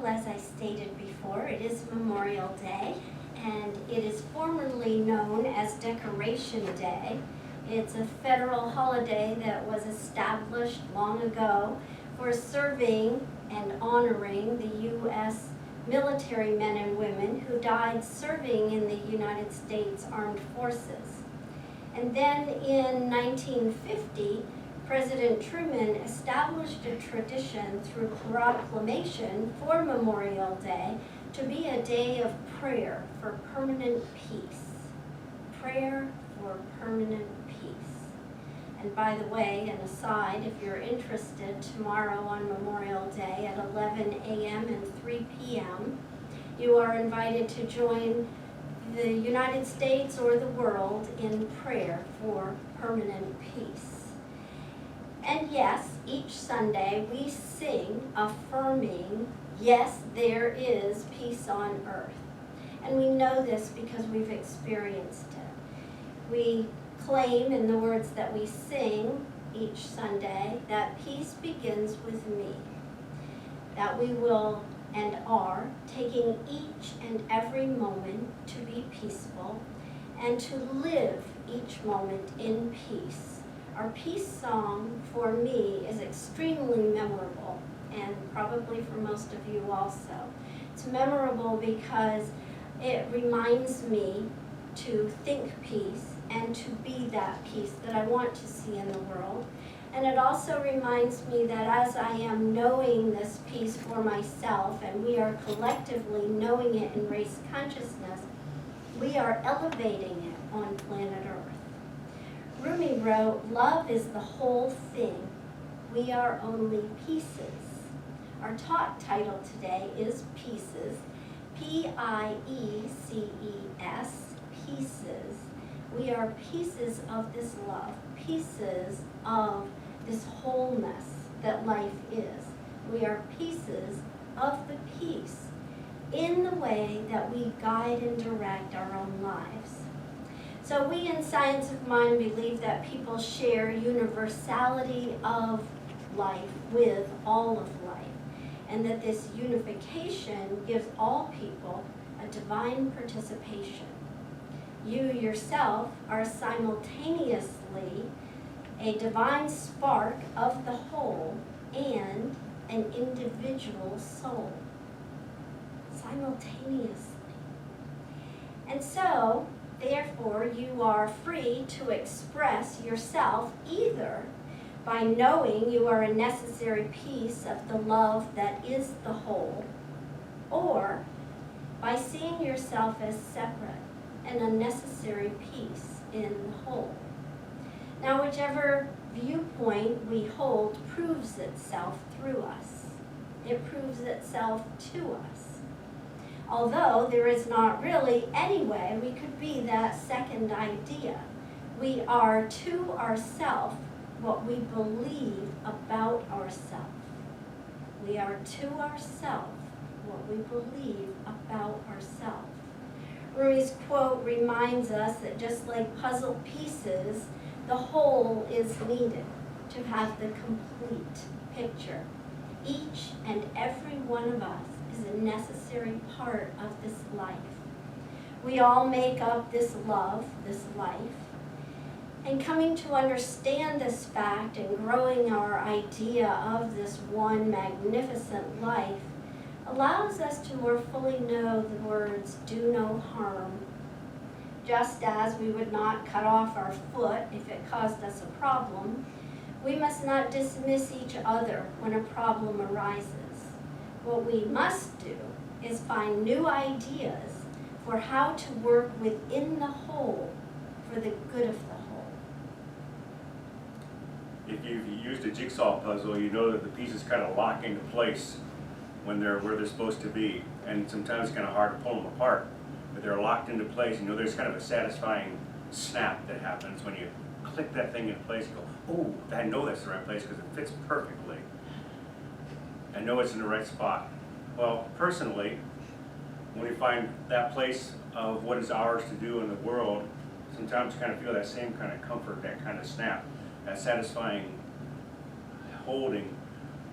Well, as I stated before, it is Memorial Day, and it is formerly known as Decoration Day. It's a federal holiday that was established long ago for serving and honoring the U.S. military men and women who died serving in the United States Armed Forces. And then in 1950, President Truman established a tradition through proclamation for Memorial Day to be a day of prayer for permanent peace. Prayer for permanent peace. And by the way, an aside, if you're interested, tomorrow on Memorial Day at 11 a.m. and 3 p.m., you are invited to join the United States or the world in prayer for permanent peace. And yes, each Sunday we sing affirming, yes, there is peace on earth. And we know this because we've experienced it. We claim in the words that we sing each Sunday that peace begins with me, that we will and are taking each and every moment to be peaceful and to live each moment in peace. Our peace song for me is extremely memorable, and probably for most of you also. It's memorable because it reminds me to think peace and to be that peace that I want to see in the world. And it also reminds me that as I am knowing this peace for myself, and we are collectively knowing it in race consciousness, we are elevating it on planet Earth. Rumi wrote, "Love is the whole thing. We are only pieces." Our talk title today is Pieces, P-I-E-C-E-S, pieces. We are pieces of this love, pieces of this wholeness that life is. We are pieces of the peace in the way that we guide and direct our own lives. So we in Science of Mind believe that people share universality of life with all of life, and that this unification gives all people a divine participation. You yourself are simultaneously a divine spark of the whole and an individual soul. Simultaneously. And so, therefore, you are free to express yourself either by knowing you are a necessary piece of the love that is the whole, or by seeing yourself as separate and a necessary piece in the whole. Now, whichever viewpoint we hold proves itself through us. It proves itself to us. Although there is not really any way we could be that second idea. We are to ourself what we believe about ourselves. We are to ourself what we believe about ourselves. Rumi's quote reminds us that just like puzzle pieces, the whole is needed to have the complete picture. Each and every one of us is a necessary part of this life. We all make up this love, this life. And coming to understand this fact and growing our idea of this one magnificent life allows us to more fully know the words, "do no harm." Just as we would not cut off our foot if it caused us a problem, we must not dismiss each other when a problem arises. What we must do is find new ideas for how to work within the whole for the good of the whole. If you've used a jigsaw puzzle, you know that the pieces kind of lock into place when they're where they're supposed to be, and sometimes it's kind of hard to pull them apart, but they're locked into place. You know, there's kind of a satisfying snap that happens when you click that thing into place. You go, "Oh, I know that's the right place because it fits perfectly. I know it's in the right spot." Well, personally, when we find that place of what is ours to do in the world, sometimes you kind of feel that same kind of comfort, that kind of snap, that satisfying holding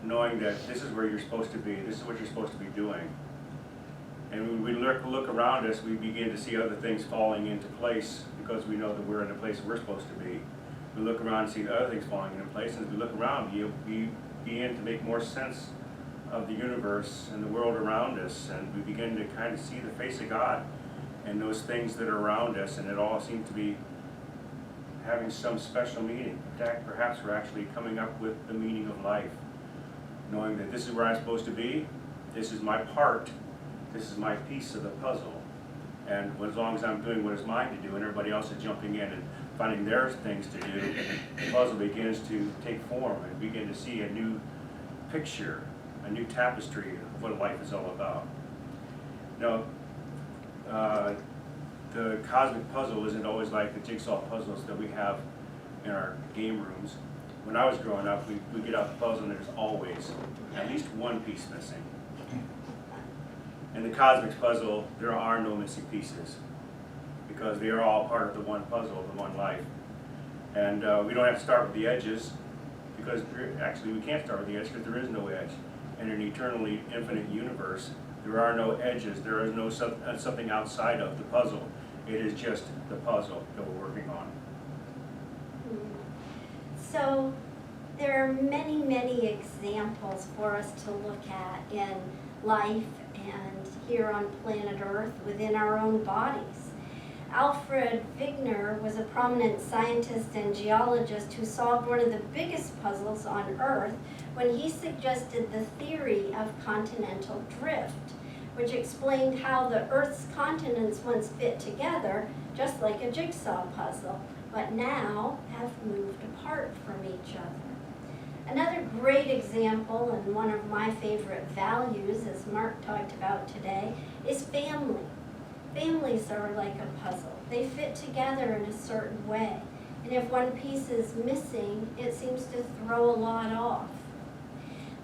knowing that this is where you're supposed to be, this is what you're supposed to be doing. And when we look around us, we begin to see other things falling into place because we know that we're in the place we're supposed to be. We look around and see the other things falling into place, and as we look around, we begin to make more sense of the universe and the world around us, and we begin to kind of see the face of God and those things that are around us, and it all seems to be having some special meaning. In fact, perhaps we're actually coming up with the meaning of life, knowing that this is where I'm supposed to be, this is my part, this is my piece of the puzzle, and as long as I'm doing what is mine to do and everybody else is jumping in and finding their things to do, the puzzle begins to take form and begin to see a new picture, a new tapestry of what life is all about. Now, the cosmic puzzle isn't always like the jigsaw puzzles that we have in our game rooms. When I was growing up, we get out the puzzle and there's always at least one piece missing. In the cosmic puzzle, there are no missing pieces because they are all part of the one puzzle, the one life. And we don't have to start with the edges because actually we can't start with the edge because there is no edge. In an eternally infinite universe, there are no edges. There is no something outside of the puzzle. It is just the puzzle that we're working on. So there are many, many examples for us to look at in life and here on planet Earth within our own bodies. Alfred Wegener was a prominent scientist and geologist who solved one of the biggest puzzles on Earth when he suggested the theory of continental drift, which explained how the Earth's continents once fit together just like a jigsaw puzzle, but now have moved apart from each other. Another great example, and one of my favorite values, as Mark talked about today, is family. Families are like a puzzle. They fit together in a certain way. And if one piece is missing, it seems to throw a lot off.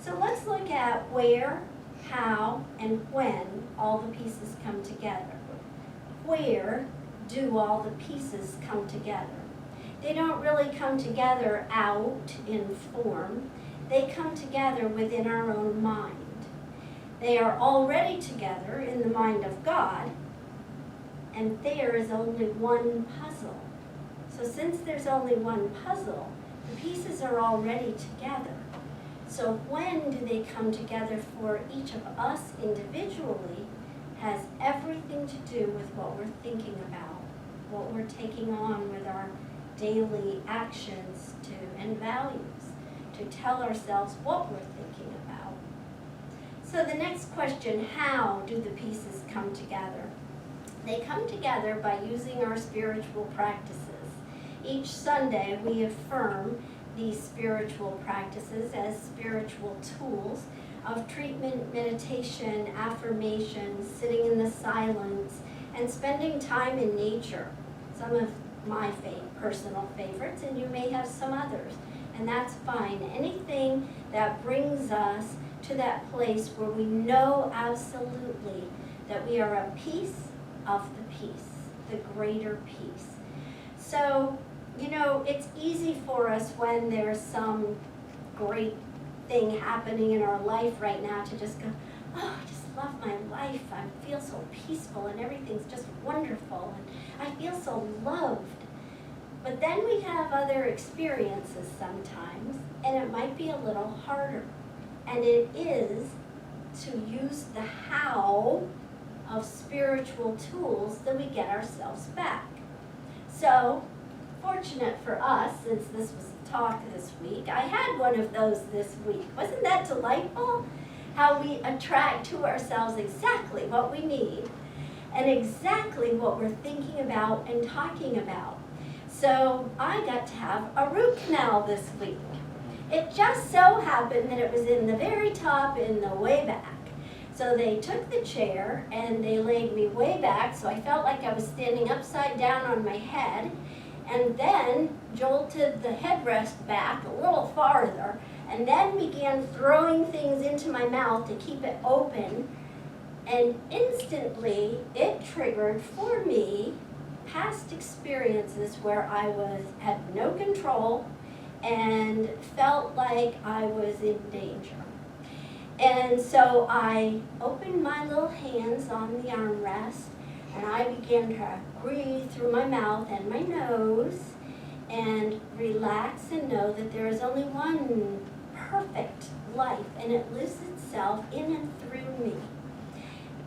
So let's look at where, how, and when all the pieces come together. Where do all the pieces come together? They don't really come together out in form. They come together within our own mind. They are already together in the mind of God, and there is only one puzzle. So since there's only one puzzle, the pieces are already together. So when do they come together for each of us individually has everything to do with what we're thinking about, what we're taking on with our daily actions and values, to tell ourselves what we're thinking about. So the next question, how do the pieces come together? They come together by using our spiritual practices. Each Sunday we affirm these spiritual practices as spiritual tools of treatment, meditation, affirmation, sitting in the silence, and spending time in nature. Some of my personal favorites, and you may have some others, and that's fine. Anything that brings us to that place where we know absolutely that we are a piece of the piece, the greater piece. So, you know, it's easy for us when there's some great thing happening in our life right now to just go, oh, I just love my life. I feel so peaceful and everything's just wonderful and I feel so loved. But then we have other experiences sometimes, and it might be a little harder. And it is to use the how of spiritual tools that we get ourselves back. So, fortunate for us, since this was the talk this week, I had one of those this week. Wasn't that delightful? How we attract to ourselves exactly what we need and exactly what we're thinking about and talking about. So I got to have a root canal this week. It just so happened that it was in the very top in the way back. So they took the chair and they laid me way back, so I felt like I was standing upside down on my head, and then jolted the headrest back a little farther, and then began throwing things into my mouth to keep it open, and instantly it triggered for me past experiences where I had no control and felt like I was in danger. And so I opened my little hands on the armrest, and I began to breathe through my mouth and my nose and relax and know that there is only one perfect life, and it lives itself in and through me.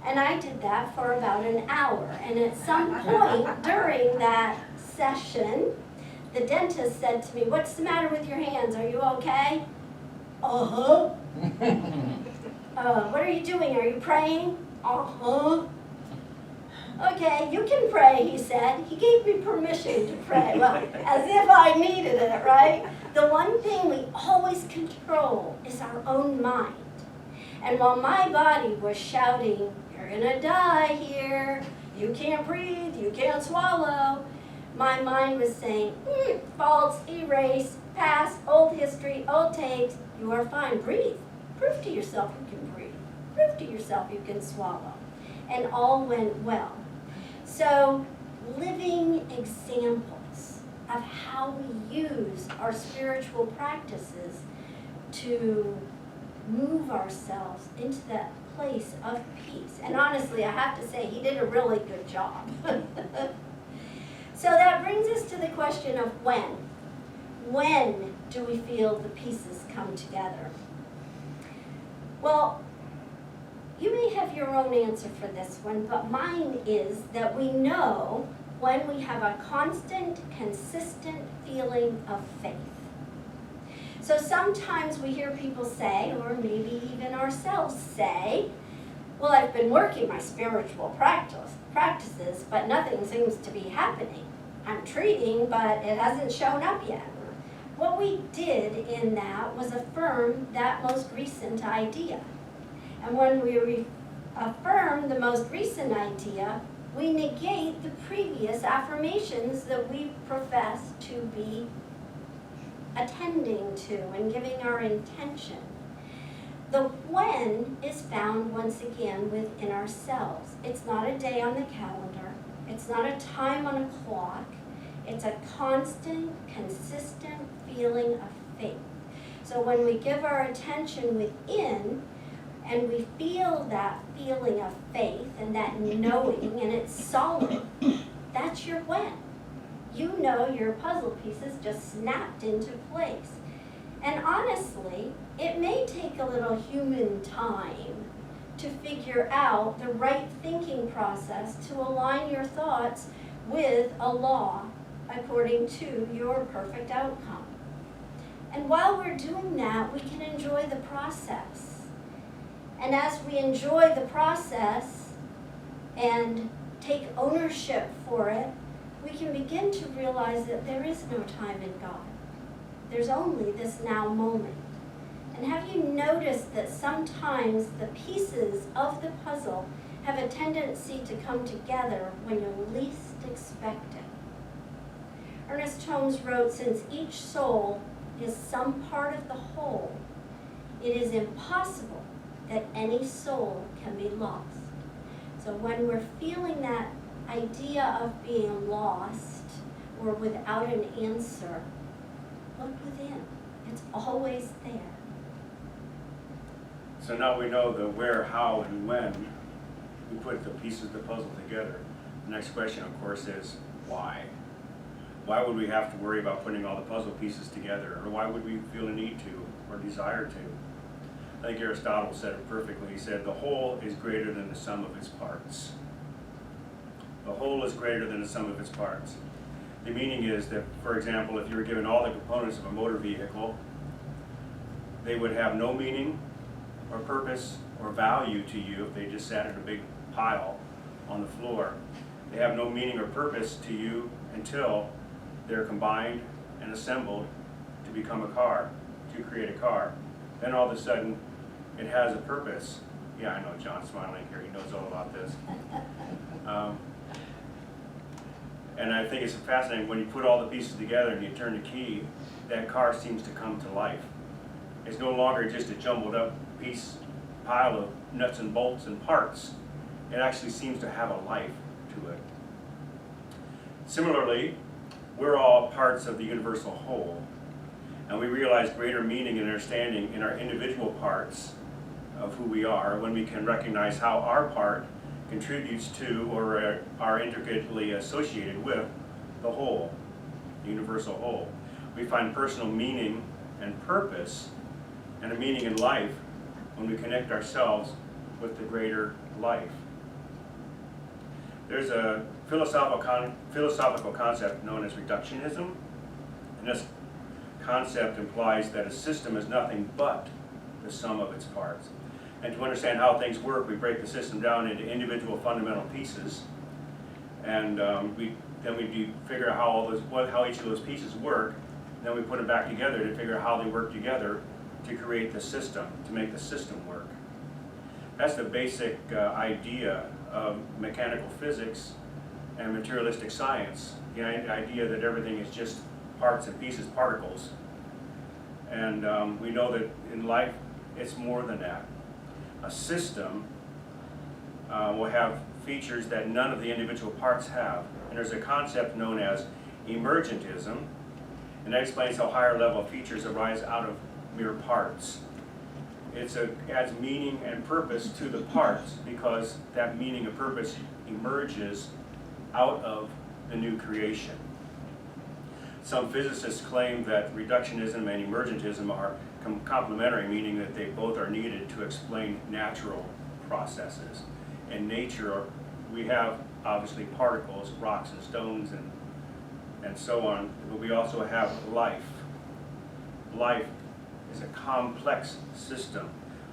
And I did that for about an hour, and at some point during that session, the dentist said to me, "What's the matter with your hands? Are you okay?" "Uh-huh." "What are you doing? Are you praying?" "Uh-huh." "Okay, you can pray," he said. He gave me permission to pray. Well, as if I needed it, right? The one thing we always control is our own mind. And while my body was shouting, "You're gonna die here, you can't breathe, you can't swallow," my mind was saying, "False, erase, past, old history, old tapes, you are fine, breathe. Prove to yourself you can breathe. Prove to yourself you can swallow." And all went well. So, living examples of how we use our spiritual practices to move ourselves into that place of peace. And honestly, I have to say, he did a really good job. So that brings us to the question of when. When do we feel the pieces come together? Well, you may have your own answer for this one, but mine is that we know when we have a constant, consistent feeling of faith. So sometimes we hear people say, or maybe even ourselves say, "Well, I've been working my spiritual practices, but nothing seems to be happening. I'm treating, but it hasn't shown up yet." What we did in that was affirm that most recent idea. And when we affirm the most recent idea, we negate the previous affirmations that we profess to be attending to and giving our intention. The when is found once again within ourselves. It's not a day on the calendar. It's not a time on a clock. It's a constant, consistent feeling of faith. So when we give our attention within, and we feel that feeling of faith and that knowing, and it's solid, that's your when. You know your puzzle pieces just snapped into place. And honestly, it may take a little human time to figure out the right thinking process to align your thoughts with a law according to your perfect outcome. And while we're doing that, we can enjoy the process. And as we enjoy the process and take ownership for it, we can begin to realize that there is no time in God. There's only this now moment. And have you noticed that sometimes the pieces of the puzzle have a tendency to come together when you least expect it? Ernest Holmes wrote, "Since each soul is some part of the whole, it is impossible that any soul can be lost." So when we're feeling that idea of being lost or without an answer, look within. It's always there. So now we know the where, how, and when we put the pieces of the puzzle together. The next question, of course, is why? Why would we have to worry about putting all the puzzle pieces together? Or why would we feel a need to or desire to? I think Aristotle said it perfectly. He said, "The whole is greater than the sum of its parts." The whole is greater than the sum of its parts. The meaning is that, for example, if you were given all the components of a motor vehicle, they would have no meaning or purpose or value to you if they just sat in a big pile on the floor. They have no meaning or purpose to you until they're combined and assembled to become a car, to create a car. Then all of a sudden, it has a purpose. Yeah, I know John's smiling here, he knows all about this. And I think it's fascinating, when you put all the pieces together and you turn the key, that car seems to come to life. It's no longer just a jumbled up pile of nuts and bolts and parts. It actually seems to have a life to it. Similarly, we're all parts of the universal whole. And we realize greater meaning and understanding in our individual parts of who we are when we can recognize how our part contributes to or are intricately associated with the whole, the universal whole. We find personal meaning and purpose and a meaning in life when we connect ourselves with the greater life. There's a philosophical concept known as reductionism, and this concept implies that a system is nothing but the sum of its parts. And to understand how things work, we break the system down into individual fundamental pieces, and we figure out how each of those pieces work, and then we put them back together to figure out how they work together to create the system, to make the system work. That's the basic idea of mechanical physics and materialistic science, the idea that everything is just parts and pieces, particles. And we know that in life it's more than that. A system will have features that none of the individual parts have. And there's a concept known as emergentism, and that explains how higher level features arise out of mere parts. It adds meaning and purpose to the parts because that meaning and purpose emerges out of the new creation. Some physicists claim that reductionism and emergentism are complementary, meaning that they both are needed to explain natural processes. In nature, we have obviously particles, rocks and stones and so on, but we also have life. Life is a complex system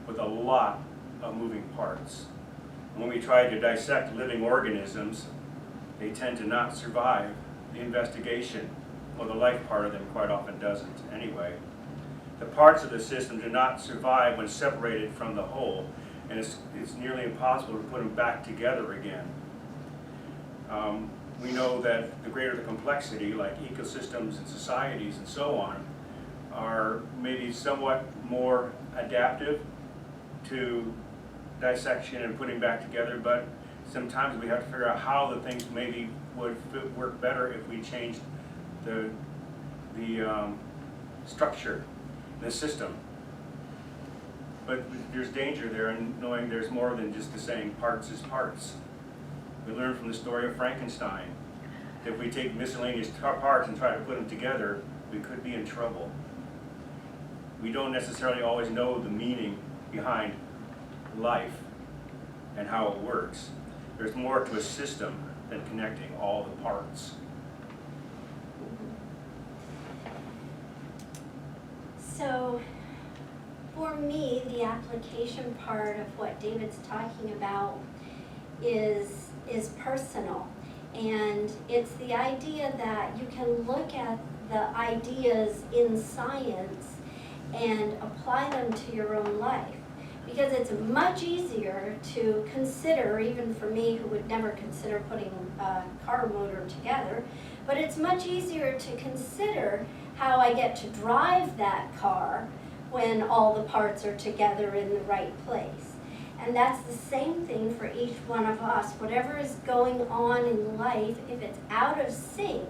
with a lot of moving parts. And when we try to dissect living organisms, they tend to not survive the investigation. Well, the life part of them quite often doesn't anyway. The parts of the system do not survive when separated from the whole, and it's nearly impossible to put them back together again. We know that the greater the complexity, like ecosystems and societies and so on, are maybe somewhat more adaptive to dissection and putting back together, but sometimes we have to figure out how the things maybe would work better if we changed the structure, the system. But there's danger there in knowing there's more than just the saying parts is parts. We learn from the story of Frankenstein. If we take miscellaneous parts and try to put them together, we could be in trouble. We don't necessarily always know the meaning behind life and how it works. There's more to a system than connecting all the parts. So, for me, the application part of what David's talking about is personal. And it's the idea that you can look at the ideas in science and apply them to your own life. Because it's much easier to consider, even for me who would never consider putting a car motor together, but it's much easier to consider how I get to drive that car when all the parts are together in the right place. And that's the same thing for each one of us. Whatever is going on in life, if it's out of sync,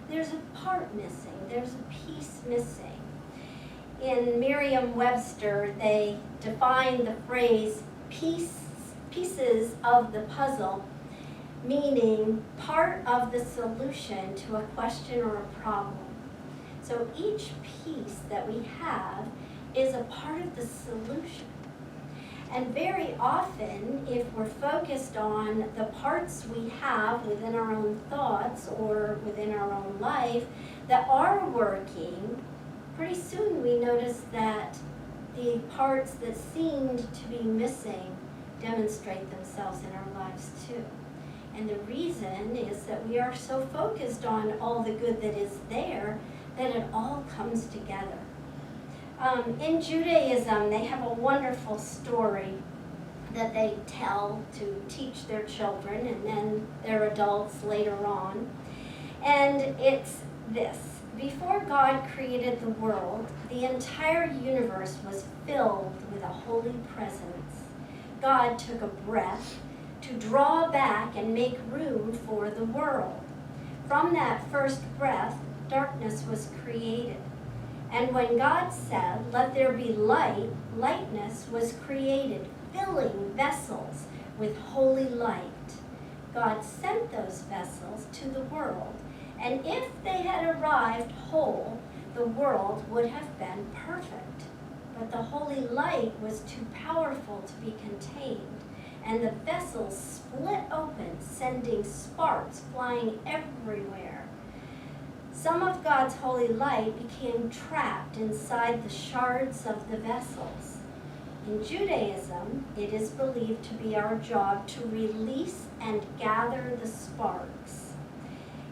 there's a part missing, there's a piece missing. In Merriam-Webster, they define the phrase pieces of the puzzle, meaning part of the solution to a question or a problem. So each piece that we have is a part of the solution. And very often, if we're focused on the parts we have within our own thoughts or within our own life that are working, pretty soon we notice that the parts that seemed to be missing demonstrate themselves in our lives too. And the reason is that we are so focused on all the good that is there that it all comes together. In Judaism, they have a wonderful story that they tell to teach their children and then their adults later on. And it's this. Before God created the world, the entire universe was filled with a holy presence. God took a breath to draw back and make room for the world. From that first breath, darkness was created. And when God said, "Let there be light," lightness was created, filling vessels with holy light. God sent those vessels to the world, and if they had arrived whole, the world would have been perfect. But the holy light was too powerful to be contained, and the vessels split open, sending sparks flying everywhere. Some of God's holy light became trapped inside the shards of the vessels. In Judaism, it is believed to be our job to release and gather the sparks.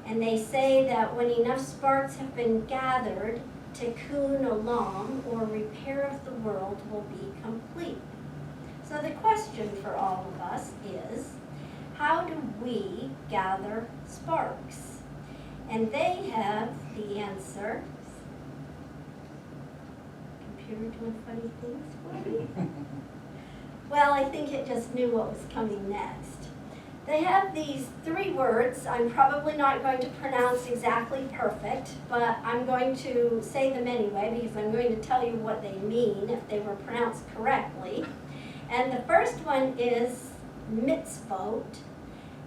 And they say that when enough sparks have been gathered, tikkun olam, or repair of the world, will be complete. So the question for all of us is, how do we gather sparks? And they have the answer. Computer doing funny things for me? Well, I think it just knew what was coming next. They have these 3 words. I'm probably not going to pronounce exactly perfect, but I'm going to say them anyway because I'm going to tell you what they mean if they were pronounced correctly. And the first one is mitzvot,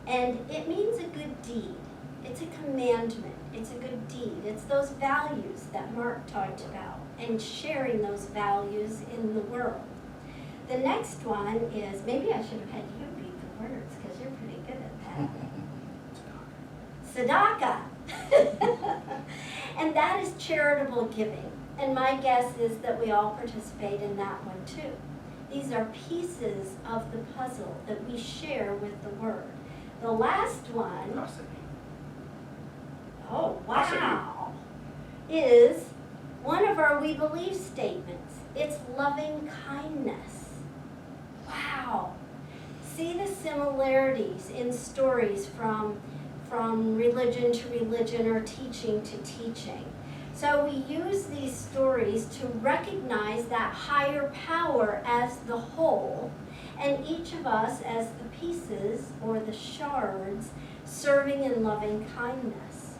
and it means a good deed. It's a commandment. It's a good deed. It's those values that Mark talked about and sharing those values in the world. The next one is, maybe I should have had you read the words because you're pretty good at that. Tzedakah. And that is charitable giving. And my guess is that we all participate in that one too. These are pieces of the puzzle that we share with the Word. The last one, oh wow, is one of our we believe statements. It's loving kindness. Wow. See the similarities in stories from religion to religion or teaching to teaching. So we use these stories to recognize that higher power as the whole, and each of us as the pieces or the shards serving in loving kindness.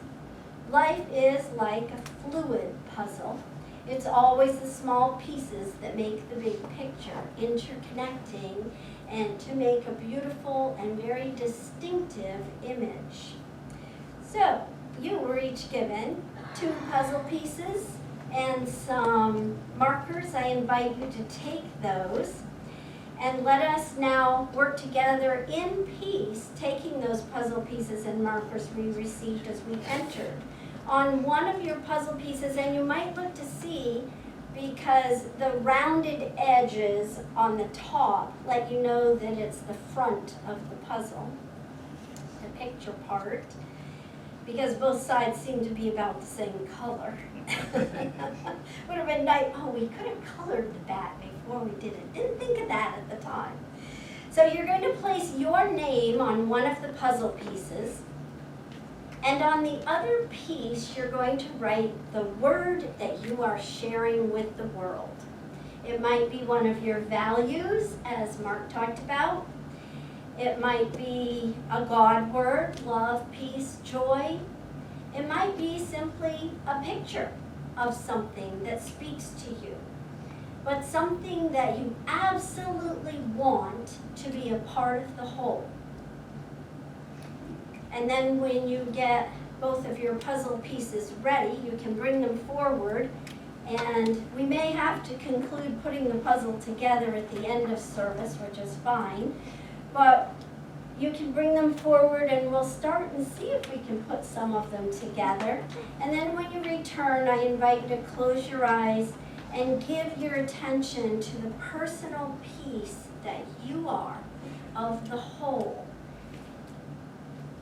Life is like a fluid puzzle. It's always the small pieces that make the big picture, interconnecting and to make a beautiful and very distinctive image. So you were each given 2 puzzle pieces and some markers. I invite you to take those and let us now work together in peace, taking those puzzle pieces and markers we received as we entered on one of your puzzle pieces, and you might look to see, because the rounded edges on the top let you know that it's the front of the puzzle, the picture part, because both sides seem to be about the same color. Would have been nice. Oh, we could have colored the back before we did it. Didn't think of that at the time. So you're going to place your name on one of the puzzle pieces, and on the other piece, you're going to write the word that you are sharing with the world. It might be one of your values, as Mark talked about. It might be a God word, love, peace, joy. It might be simply a picture of something that speaks to you, but something that you absolutely want to be a part of the whole. And then when you get both of your puzzle pieces ready, you can bring them forward, and we may have to conclude putting the puzzle together at the end of service, which is fine, but you can bring them forward and we'll start and see if we can put some of them together. And then when you return, I invite you to close your eyes and give your attention to the personal piece that you are of the whole.